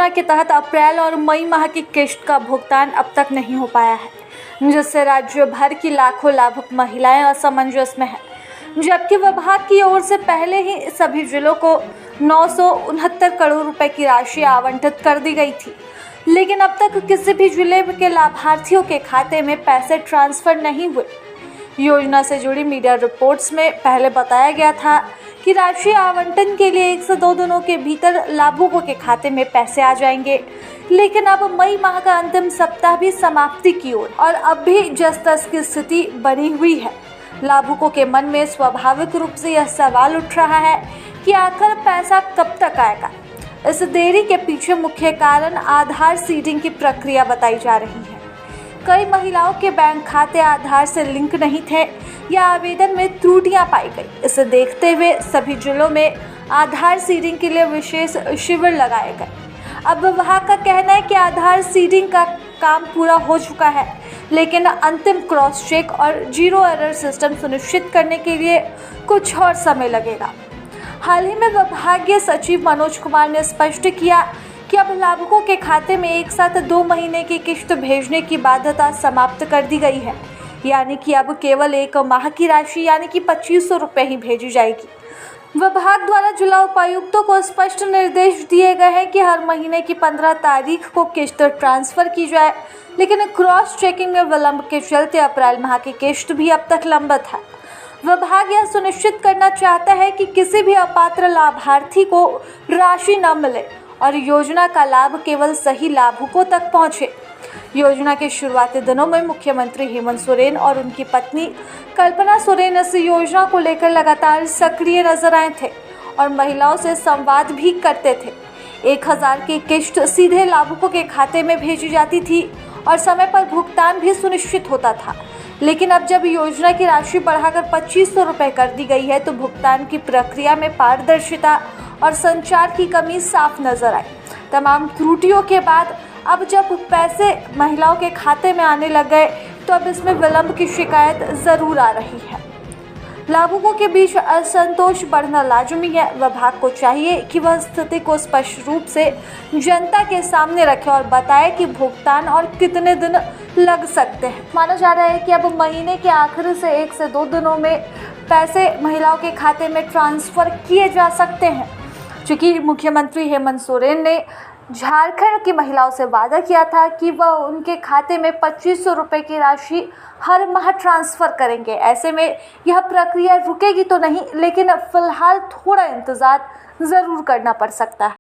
योजना के तहत अप्रैल और मई माह की किश्त का भुगतान अब तक नहीं हो पाया है, जिससे राज्य भर की लाखों लाभुक महिलाएं असमंजस में हैं। जबकि विभाग की ओर से पहले ही सभी जिलों को 969 करोड़ रुपए की राशि आवंटित कर दी गई थी, लेकिन अब तक किसी भी जिले के लाभार्थियों के खाते में पैसे ट्रांसफर नहीं हुए। योजना से जुड़ी मीडिया रिपोर्ट्स में पहले बताया गया था कि राशि आवंटन के लिए 1 से 2 दिनों के भीतर लाभुकों के खाते में पैसे आ जाएंगे, लेकिन अब मई माह का अंतिम सप्ताह भी समाप्ति की ओर और अब भी जस-तस की स्थिति बनी हुई है। लाभुकों के मन में स्वाभाविक रूप से यह सवाल उठ रहा है कि आखिर पैसा कब तक आएगा। इस देरी के पीछे मुख्य कारण आधार सीडिंग की प्रक्रिया बताई जा रही है। कई महिलाओं के बैंक खाते आधार से लिंक नहीं थे या आवेदन में त्रुटियां पाई गई। इसे देखते हुए सभी जिलों में आधार सीडिंग के लिए विशेष शिविर लगाए गए। अब विभाग का कहना है कि आधार सीडिंग का काम पूरा हो चुका है, लेकिन अंतिम क्रॉस चेक और जीरो एरर सिस्टम सुनिश्चित करने के लिए कुछ और समय लगेगा। हाल ही में विभागीय सचिव मनोज कुमार ने स्पष्ट किया कि अब लाभुकों के खाते में एक साथ 2 महीने की किश्त भेजने की बाध्यता समाप्त कर दी गई है, यानी कि अब केवल 1 माह की राशि यानी कि 2500 रुपये ही भेजी जाएगी। विभाग द्वारा जिला उपायुक्तों को स्पष्ट निर्देश दिए गए हैं कि हर महीने की 15 तारीख को किश्त ट्रांसफर की जाए, लेकिन क्रॉस चेकिंग में विलंब के चलते अप्रैल माह की किश्त भी अब तक लंबित है। विभाग यह सुनिश्चित करना चाहता है कि किसी भी अपात्र लाभार्थी को राशि न मिले और योजना का लाभ केवल सही लाभुकों तक पहुंचे। योजना के शुरुआती दिनों में मुख्यमंत्री हेमंत सोरेन और उनकी पत्नी कल्पना सोरेन इस योजना को लेकर लगातार सक्रिय नजर आए थे और महिलाओं से संवाद भी करते थे। 1000 की किश्त सीधे लाभुकों के खाते में भेजी जाती थी और समय पर भुगतान भी सुनिश्चित होता था, लेकिन अब जब योजना की राशि बढ़ाकर 2500 रुपये कर दी गई है तो भुगतान की प्रक्रिया में पारदर्शिता और संचार की कमी साफ नजर आई। तमाम त्रुटियों के बाद अब जब पैसे महिलाओं के खाते में आने लग गए तो अब इसमें विलंब की शिकायत जरूर आ रही है। लाभुकों के बीच असंतोष बढ़ना लाजमी है। विभाग को चाहिए कि वह स्थिति को स्पष्ट रूप से जनता के सामने रखे और बताए कि भुगतान और कितने दिन लग सकते हैं। माना जा रहा है कि अब महीने के आखिर से 1 से 2 दिनों में पैसे महिलाओं के खाते में ट्रांसफर किए जा सकते हैं, क्योंकि मुख्यमंत्री हेमंत सोरेन ने झारखंड की महिलाओं से वादा किया था कि वह उनके खाते में 2500 रुपये की राशि हर माह ट्रांसफ़र करेंगे। ऐसे में यह प्रक्रिया रुकेगी तो नहीं, लेकिन फिलहाल थोड़ा इंतज़ार ज़रूर करना पड़ सकता है।